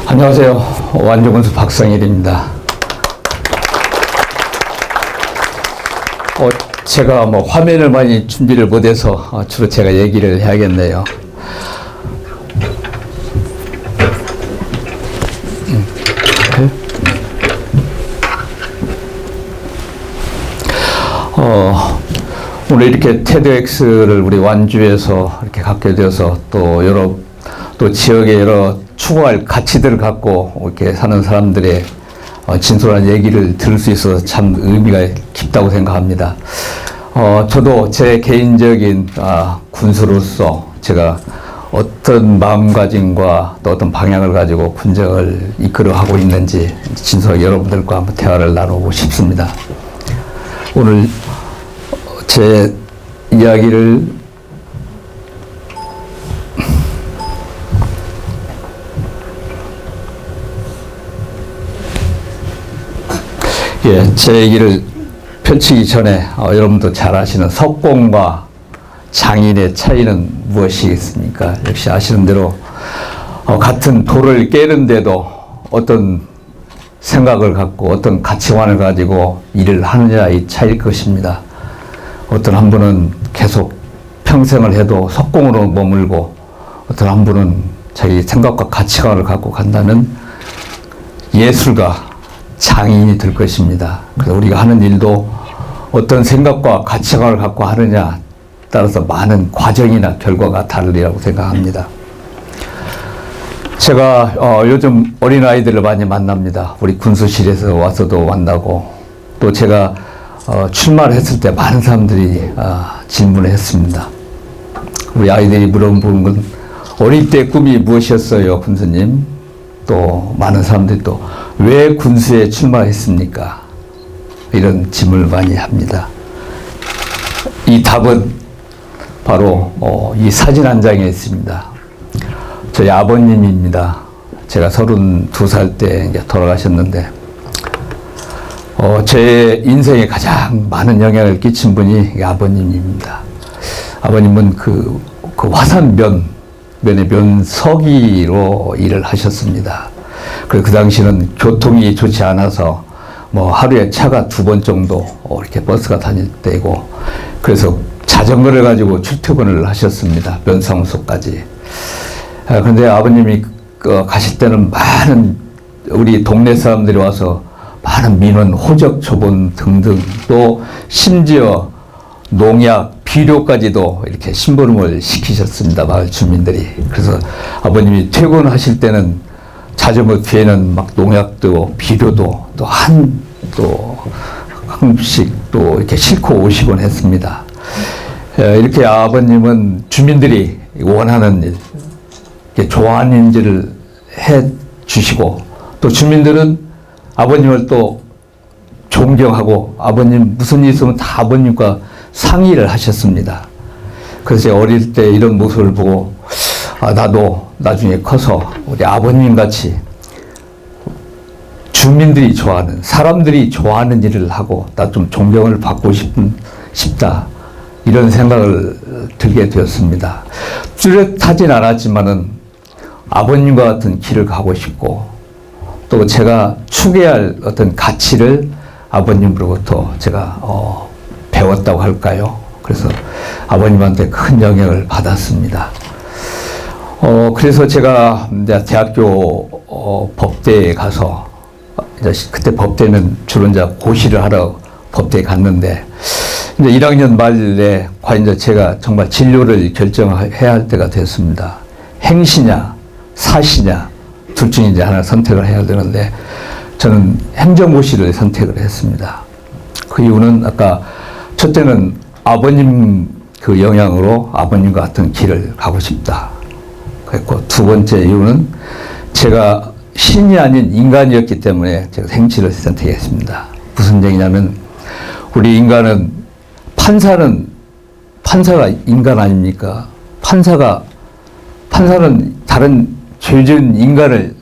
안녕하세요. 완주군수 박성일입니다. 제가 화면을 많이 준비를 못해서 주로 제가 얘기를 해야겠네요. 오늘 이렇게 TEDx를 우리 완주에서 이렇게 갖게 되어서 또 지역의 여러 추구할 가치들을 갖고 이렇게 사는 사람들의 진솔한 얘기를 들을 수 있어서 참 의미가 깊다고 생각합니다. 저도 제 개인적인 군수로서 제가 어떤 마음가짐과 또 어떤 방향을 가지고 군정을 이끌어가고 있는지 진솔하게 여러분들과 한번 대화를 나누고 싶습니다. 오늘 제 이야기를 제 얘기를 펼치기 전에 여러분도 잘 아시는 석공과 장인의 차이는 무엇이겠습니까? 역시 아시는 대로 같은 돌을 깨는데도 어떤 생각을 갖고 어떤 가치관을 가지고 일을 하느냐의 차이일 것입니다. 어떤 한 분은 계속 평생을 해도 석공으로 머물고 어떤 한 분은 자기 생각과 가치관을 갖고 간다면 예술가, 장인이 될 것입니다. 그래서 우리가 하는 일도 어떤 생각과 가치관을 갖고 하느냐 따라서 많은 과정이나 결과가 다르리라고 생각합니다. 제가 요즘 어린아이들을 많이 만납니다. 우리 군수실에서 와서도 만나고 또 제가 출마를 했을 때 많은 사람들이 질문을 했습니다. 우리 아이들이 물어보는 건 어릴 때 꿈이 무엇이었어요, 군수님? 또 많은 사람들이 또 왜 군수에 출마했습니까? 이런 질문을 많이 합니다. 이 답은 바로 이 사진 한 장에 있습니다. 저희 아버님입니다. 제가 32살 때 이제 돌아가셨는데 제 인생에 가장 많은 영향을 끼친 분이 아버님입니다. 아버님은 그 화산면의 면서기로 일을 하셨습니다. 그 당시는 교통이 좋지 않아서 하루에 차가 2번 정도 이렇게 버스가 다닐 때고 그래서 자전거를 가지고 출퇴근을 하셨습니다. 면사무소까지. 그런데 아버님이 가실 때는 많은 우리 동네 사람들이 와서 많은 민원, 호적 초본 등등 또 심지어 농약, 비료까지도 이렇게 심부름을 시키셨습니다. 마을 주민들이. 그래서 아버님이 퇴근하실 때는 자전거 뒤에는 막 농약도 비료도 또 한 씩 또 이렇게 싣고 오시곤 했습니다. 이렇게 아버님은 주민들이 원하는 일, 좋아하는 일을 해 주시고 또 주민들은 아버님을 또 존경하고 아버님 무슨 일 있으면 다 아버님과 상의를 하셨습니다. 그래서 어릴 때 이런 모습을 보고 나도 나중에 커서 우리 아버님 같이 주민들이 좋아하는 사람들이 좋아하는 일을 하고 나 좀 존경을 받고 싶다 이런 생각을 들게 되었습니다. 뚜렷하진 않았지만은 아버님과 같은 길을 가고 싶고 또 제가 추구해야 할 어떤 가치를 아버님으로부터 제가 배웠다고 할까요? 그래서 아버님한테 큰 영향을 받았습니다. 그래서 제가 이제 대학교 법대에 가서 그때 법대는 주로 이제 고시를 하러 법대에 갔는데 이제 1학년 말에 과연 이제 제가 정말 진로를 결정해야 할 때가 됐습니다. 행시냐 사시냐 둘 중에 이제 하나 선택을 해야 되는데 저는 행정고시를 선택을 했습니다. 그 이유는 아까 첫째는 아버님 그 영향으로 아버님과 같은 길을 가고 싶다. 그랬고 두 번째 이유는 제가 신이 아닌 인간이었기 때문에 제가 행시를 선택했습니다. 무슨 얘기냐면 우리 인간은 판사가 인간 아닙니까? 판사는 다른 죄 지은 인간을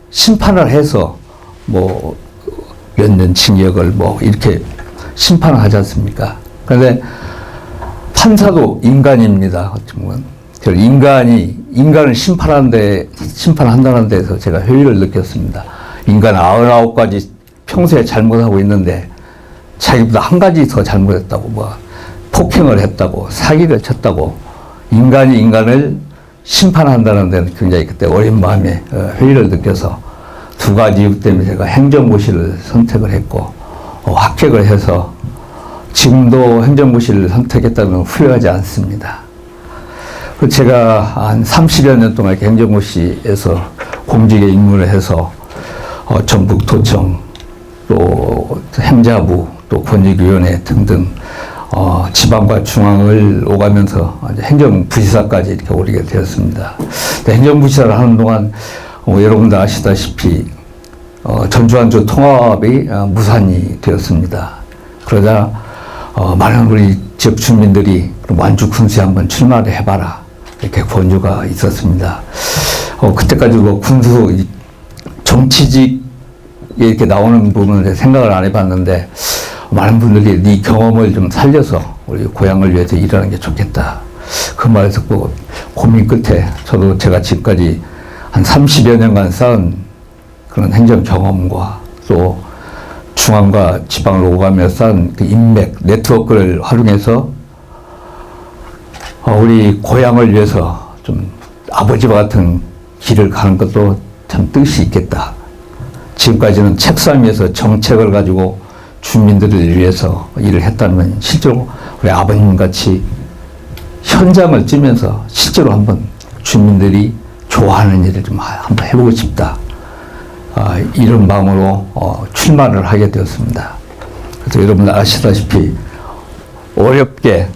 심판을 해서 몇 년 징역을 이렇게 심판을 하지 않습니까? 그런데 판사도 인간입니다. 인간이 인간을 심판한다는 데서 제가 회의를 느꼈습니다. 인간 99가지 평소에 잘못하고 있는데 자기보다 한 가지 더 잘못했다고, 뭐 폭행을 했다고, 사기를 쳤다고, 인간이 인간을 심판한다는 데는 굉장히 그때 어린 마음에 회의를 느껴서 두 가지 이유 때문에 제가 행정고시를 선택을 했고, 합격을 해서 지금도 행정고시를 선택했다는 건 후회하지 않습니다. 제가 한 30여 년 동안 이렇게 행정고시에서 공직에 입문을 해서 전북도청, 또 행자부, 또 권익위원회 등등 지방과 중앙을 오가면서 행정부시사까지 이렇게 오르게 되었습니다. 행정부시사를 하는 동안 여러분들 아시다시피 전주완주 통합이 무산이 되었습니다. 그러자 많은 우리 지역 주민들이 완주 군수에 한번 출마를 해봐라 이렇게 권유가 있었습니다. 그때까지 뭐 군수 정치직에 이렇게 나오는 부분을 생각을 안 해봤는데 많은 분들이 네 경험을 좀 살려서 우리 고향을 위해서 일하는 게 좋겠다. 그 말을 듣고 고민 끝에 저도 제가 지금까지 한 30여 년간 쌓은 그런 행정 경험과 또 중앙과 지방을 오가며 쌓은 그 인맥, 네트워크를 활용해서 우리 고향을 위해서 좀 아버지와 같은 길을 가는 것도 참 뜻이 있겠다. 지금까지는 책상 위에서 정책을 가지고 주민들을 위해서 일을 했다면 실제로 우리 아버님 같이 현장을 찌면서 실제로 한번 주민들이 좋아하는 일을 좀 한번 해보고 싶다. 이런 마음으로 출마를 하게 되었습니다. 그래서 여러분들 아시다시피 어렵게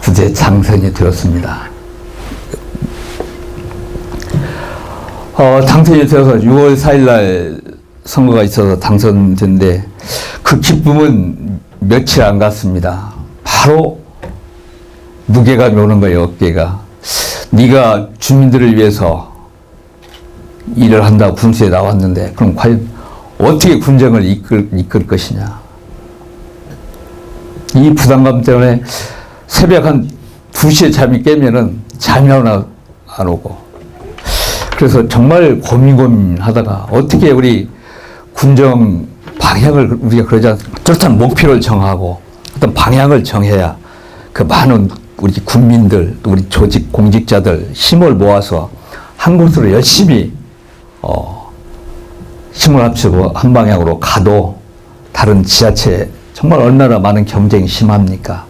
부재 당선이 되었습니다. 당선이 되어서 6월 4일 날 선거가 있어서 당선된데 그 기쁨은 며칠 안 갔습니다. 바로 무게감이 오는 거예요. 어깨가. 네가 주민들을 위해서 일을 한다고 군수에 나왔는데 그럼 과연 어떻게 군정을 이끌 것이냐. 이 부담감 때문에 새벽 한 2시에 잠이 깨면은 잠이 안 오고, 그래서 정말 고민하다가 어떻게 우리 군정 방향을 우리가 그러지 않습니까? 뚜렷한 목표를 정하고 어떤 방향을 정해야 그 많은 우리 국민들, 또 우리 조직 공직자들 힘을 모아서 한 곳으로 열심히 힘을 합치고 한 방향으로 가도 다른 지자체 정말 얼마나 많은 경쟁이 심합니까?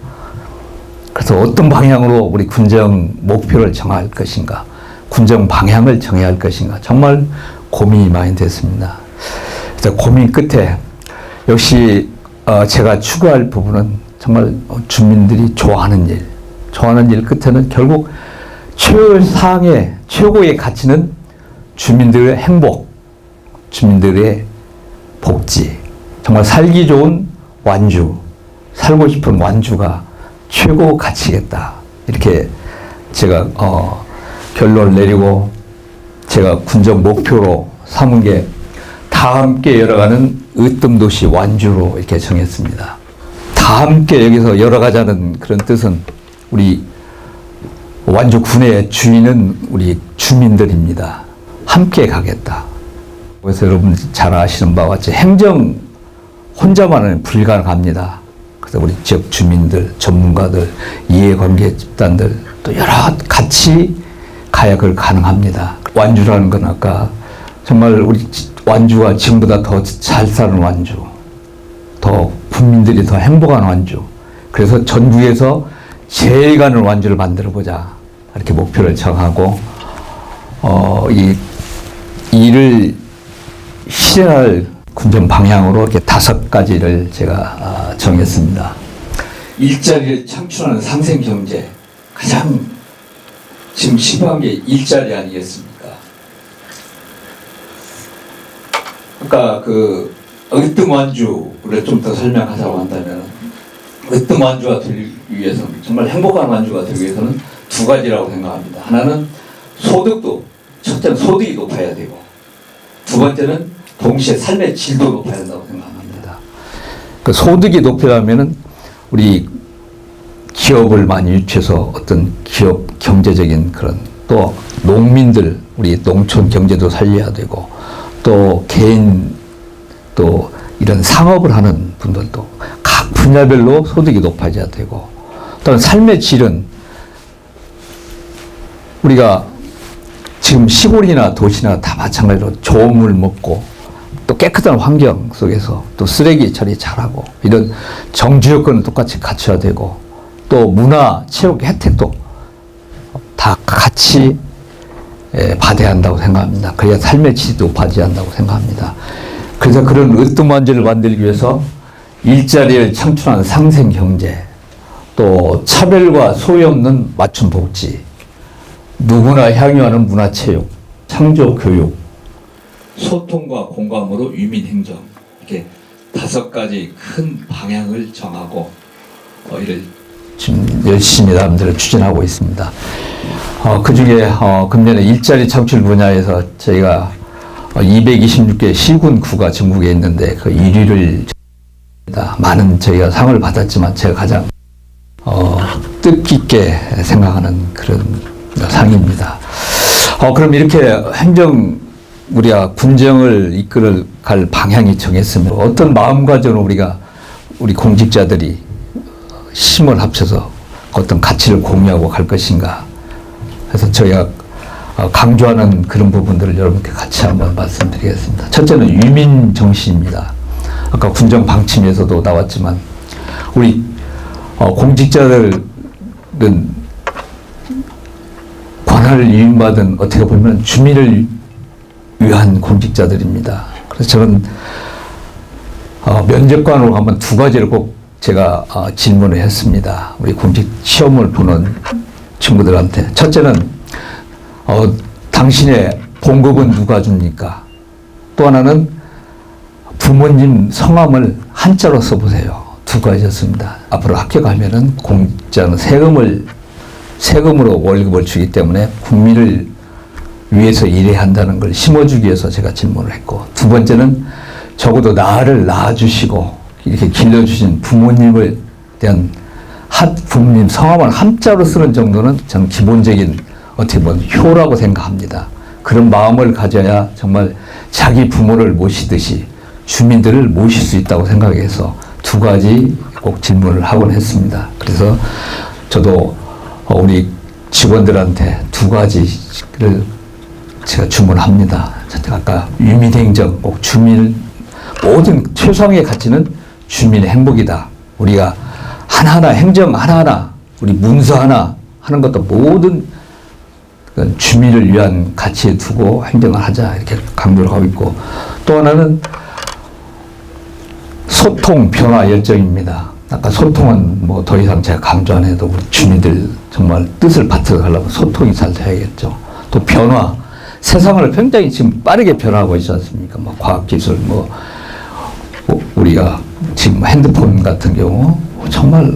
그래서 어떤 방향으로 우리 군정 목표를 정할 것인가, 군정 방향을 정해야 할 것인가 정말 고민이 많이 됐습니다. 그래서 고민 끝에 역시 제가 추구할 부분은 정말 주민들이 좋아하는 일 끝에는 결국 최고의 가치는 주민들의 행복, 주민들의 복지, 정말 살기 좋은 완주, 살고 싶은 완주가 최고 가치겠다. 이렇게 제가 결론을 내리고 제가 군정 목표로 삼은 게 다 함께 열어가는 으뜸도시 완주로 이렇게 정했습니다. 다 함께 여기서 열어가자는 그런 뜻은 우리 완주 군의 주인은 우리 주민들입니다. 함께 가겠다. 그래서 여러분 잘 아시는 바와 같이 행정 혼자만은 불가능합니다. 그래서 우리 지역 주민들, 전문가들, 이해관계 집단들 또 여러 같이 가야 그걸 가능합니다. 완주라는 건 아까 정말 우리 완주가 지금보다 더 잘 사는 완주, 더 국민들이 더 행복한 완주, 그래서 전국에서 제일 가는 완주를 만들어보자 이렇게 목표를 정하고 이 일을 실현할 군정 방향으로 이렇게 5가지를 제가 정했습니다. 일자리를 창출하는 상생경제, 가장 지금 심한 게 일자리 아니겠습니까? 아까 그 으뜸완주를 좀 더 설명하자고 한다면, 으뜸완주가 되기 위해서는, 정말 행복한 완주가 되기 위해서는 2가지라고 생각합니다. 하나는 소득도, 첫째는 소득이 높아야 되고, 두 번째는 동시에 삶의 질도 높아야 한다고 생각합니다. 그 소득이 높으려면은 우리 기업을 많이 유치해서 어떤 기업 경제적인 그런, 또 농민들, 우리 농촌 경제도 살려야 되고, 또 개인, 또 이런 상업을 하는 분들도 각 분야별로 소득이 높아져야 되고, 또 삶의 질은 우리가 지금 시골이나 도시나 다 마찬가지로 좋은 물 먹고, 또 깨끗한 환경 속에서 또 쓰레기 처리 잘하고, 이런 정주 여건을 똑같이 갖춰야 되고, 또 문화, 체육 혜택도 다 같이 받아야 한다고 생각합니다. 그래야 삶의 질도 높아져야 한다고 생각합니다. 그래서 그런 으뜸만지를 만들기 위해서 일자리를 창출하는 상생경제, 또 차별과 소외 없는 맞춤 복지, 누구나 향유하는 문화체육, 창조교육, 소통과 공감으로 유민행정, 이렇게 5가지 큰 방향을 정하고 이를 지금 열심히 나름대로 추진하고 있습니다. 그 중에 금년에 일자리 창출 분야에서 저희가 226개 시군구가 전국에 있는데 그 1위를 많은 저희가 상을 받았지만 제가 가장 뜻깊게 생각하는 그런 상입니다. 그럼 이렇게 우리가 군정을 이끌어갈 방향이 정했으면 어떤 마음가짐으로 우리 공직자들이 힘을 합쳐서 어떤 가치를 공유하고 갈 것인가. 그래서 저희가 강조하는 그런 부분들을 여러분께 같이 한번 말씀드리겠습니다. 첫째는 유민 정신입니다. 아까 군정 방침에서도 나왔지만 우리 공직자들은 권한을 위임받은 어떻게 보면 주민을 위한 공직자들입니다. 그래서 저는 면접관으로 한번 2가지를 꼭 제가 질문을 했습니다. 우리 공직 시험을 보는 친구들한테. 첫째는 당신의 봉급은 누가 줍니까? 또 하나는 부모님 성함을 한자로 써보세요. 2가지였습니다. 앞으로 합격하면은 공직자는 세금으로 월급을 주기 때문에 국민을 위해서 일해야 한다는 걸 심어주기 위해서 제가 질문을 했고, 2번째는 적어도 나를 낳아주시고 이렇게 길러주신 부모님을 대한 부모님 성함을 한자로 쓰는 정도는 저는 기본적인 어떻게 보면 효라고 생각합니다. 그런 마음을 가져야 정말 자기 부모를 모시듯이 주민들을 모실 수 있다고 생각해서 2가지 꼭 질문을 하곤 했습니다. 그래서 저도 우리 직원들한테 2가지를 제가 주문합니다. 아까 유민행정, 꼭 주민, 모든 최소한의 가치는 주민의 행복이다. 우리가 하나하나, 행정 하나하나, 우리 문서 하나 하는 것도 모든 주민을 위한 가치에 두고 행정을 하자, 이렇게 강조를 하고 있고, 또 하나는 소통, 변화, 열정입니다. 아까 소통은 뭐 더 이상 제가 강조 안 해도 우리 주민들 정말 뜻을 받들어가려면 소통이 잘 돼야겠죠. 또 변화, 세상을 굉장히 지금 빠르게 변화하고 있지 않습니까? 뭐 과학기술, 우리가 지금 핸드폰 같은 경우 정말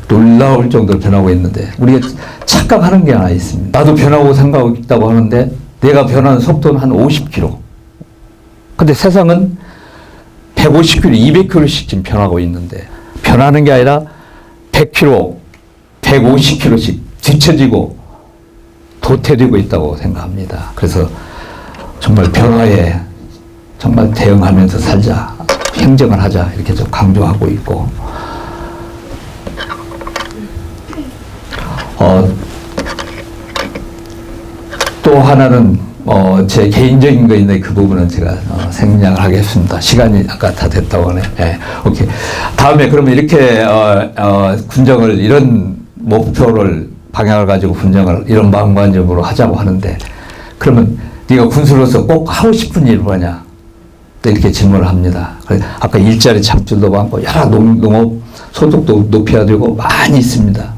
놀라울 정도로 변하고 있는데, 우리가 착각하는 게 하나 있습니다. 나도 변하고 생각하고 있다고 하는데 내가 변하는 속도는 한 50km. 근데 세상은 150km, 200km씩 지금 변하고 있는데, 변하는 게 아니라 100km, 150km씩 뒤처지고 도태되고 있다고 생각합니다. 그래서 정말 변화에 정말 대응하면서 살자, 행정을 하자, 이렇게 좀 강조하고 있고, 또 하나는 제 개인적인 거 있는데 그 부분은 제가 생략을 하겠습니다. 시간이 아까 다 됐다고 하네. 네, 오케이. 다음에 그러면 이렇게 군정을 이런 목표를 방향을 가지고 군정을 이런 마음가짐으로 하자고 하는데, 그러면 네가 군수로서 꼭 하고 싶은 일 뭐냐? 이렇게 질문을 합니다. 아까 일자리 창출도 많고 여러 농업 소득도 높여야 되고 많이 있습니다.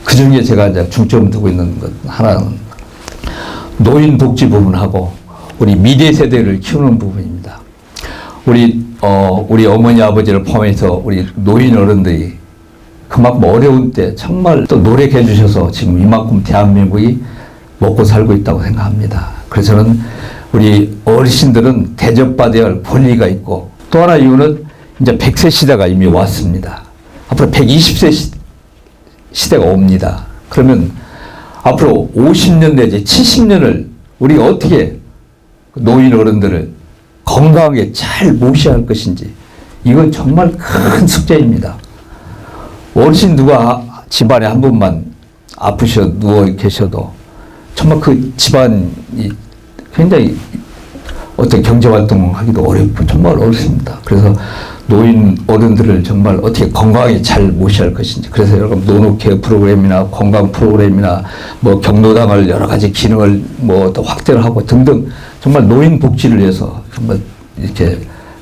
그 중에 제가 이제 중점 두고 있는 것 하나는 노인 복지 부분하고 우리 미래 세대를 키우는 부분입니다. 우리 어머니 아버지를 포함해서 우리 노인 어른들이 그만큼 어려운 때 정말 또 노력해 주셔서 지금 이만큼 대한민국이 먹고 살고 있다고 생각합니다. 그래서 저는 우리 어르신들은 대접받아야 할 권리가 있고, 또 하나 이유는 이제 100세 시대가 이미 왔습니다. 앞으로 120세 시대가 옵니다. 그러면 앞으로 50년 내지 70년을 우리가 어떻게 노인 어른들을 건강하게 잘 모셔야 할 것인지, 이건 정말 큰 숙제입니다. 어르신 누가 집안에 한 분만 아프셔 누워 계셔도 정말 그 집안이 굉장히 어떤 경제활동을 하기도 어렵고 정말 어렵습니다. 그래서 노인 어른들을 정말 어떻게 건강하게 잘 모셔야 할 것인지, 그래서 여러분 노노케어 프로그램이나 건강 프로그램이나 뭐 경로당을 여러 가지 기능을 뭐 또 확대를 하고 등등 정말 노인 복지를 위해서 정말 이렇게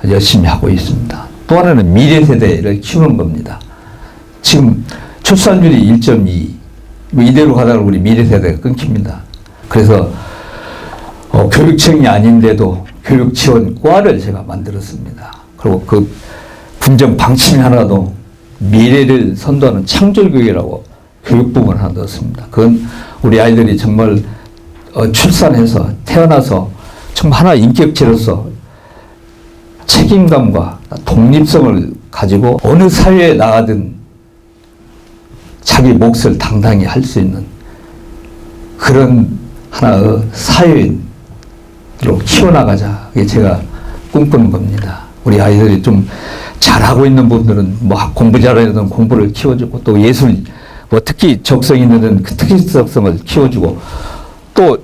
열심히 하고 있습니다. 또 하나는 미래 세대를 키우는 겁니다. 지금 출산율이 1.2, 이대로 가다가 우리 미래 세대가 끊깁니다. 그래서 교육청이 아닌데도 교육 지원과를 제가 만들었습니다. 그리고 그 분정 방침이 하나도 미래를 선도하는 창조교육이라고 교육부문 하나 넣었습니다. 그건 우리 아이들이 정말 출산해서 태어나서 정말 하나의 인격체로서 책임감과 독립성을 가지고 어느 사회에 나가든 자기 몫을 당당히 할 수 있는 그런 하나의 사회인으로 키워나가자. 이게 제가 꿈꾸는 겁니다. 우리 아이들이 좀 잘하고 있는 분들은 뭐 공부 잘하는 공부를 키워주고, 또 예술, 뭐 특히 적성 있는 그 특기성을 키워주고, 또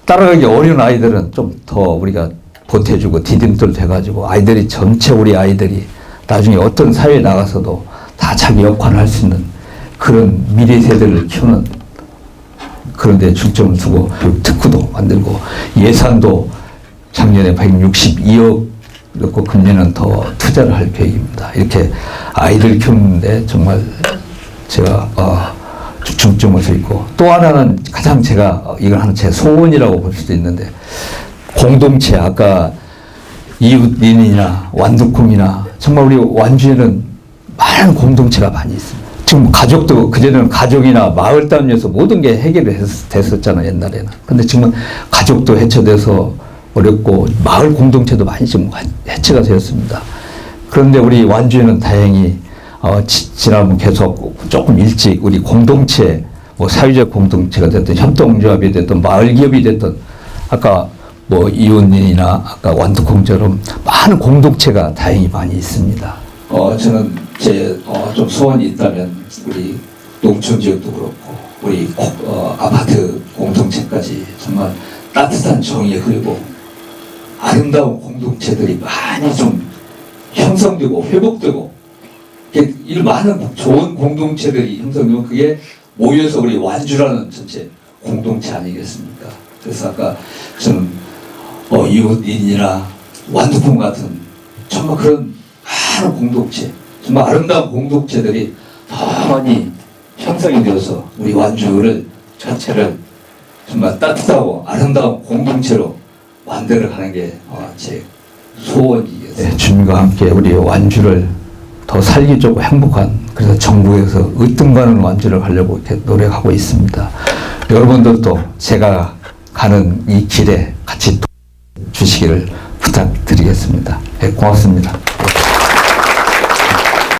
따라가기 어려운 아이들은 좀 더 우리가 보태주고 디딤돌 돼가지고 아이들이 전체 우리 아이들이 나중에 어떤 사회에 나가서도 다 자기 역할을 할 수 있는 그런 미래 세대를 키우는 그런 데 중점을 두고 특구도 만들고, 예산도 작년에 162억 넣고 금년은 더 투자를 할 계획입니다. 이렇게 아이들 키우는데 정말 제가 중점을 서 있고, 또 하나는 가장 제가 이걸 하는 제 소원이라고 볼 수도 있는데, 공동체, 아까 이웃인이나 완두콩이나 정말 우리 완주에는 많은 공동체가 많이 있습니다. 지금 가족도, 그전에는 가족이나 마을 단위에서 모든 게 해결이 됐었잖아요, 옛날에는. 근데 지금은 가족도 해체돼서 어렵고 마을 공동체도 많이 지금 해체가 되었습니다. 그런데 우리 완주에는 다행히 지난번 계속 조금 일찍 우리 공동체, 뭐 사회적 공동체가 됐든 협동조합이 됐든 마을 기업이 됐든, 아까 뭐 이웃인이나 아까 완두콩처럼 많은 공동체가 다행히 많이 있습니다. 저는 제 좀 소원이 있다면 우리 농촌 지역도 그렇고 우리 아파트 공동체까지 정말 따뜻한 정이 흐르고 아름다운 공동체들이 많이 좀 형성되고 회복되고, 이 많은 좋은 공동체들이 형성되고 그게 모여서 우리 완주라는 전체 공동체 아니겠습니까? 그래서 아까 저는 이웃인이나 완두콩 같은 정말 그런 많은 공동체, 정말 아름다운 공동체들이 더 많이 형성이 되어서 우리 완주를 전체를 정말 따뜻하고 아름다운 공동체로 만들어가는 게 제 소원이겠습니다. 네, 주님과 함께 우리 완주를 더 살기 좋고 행복한, 그래서 정부에서 으뜸가는 완주를 하려고 이렇게 노력하고 있습니다. 여러분들도 제가 가는 이 길에 같이 주시기를 부탁드리겠습니다. 네, 고맙습니다.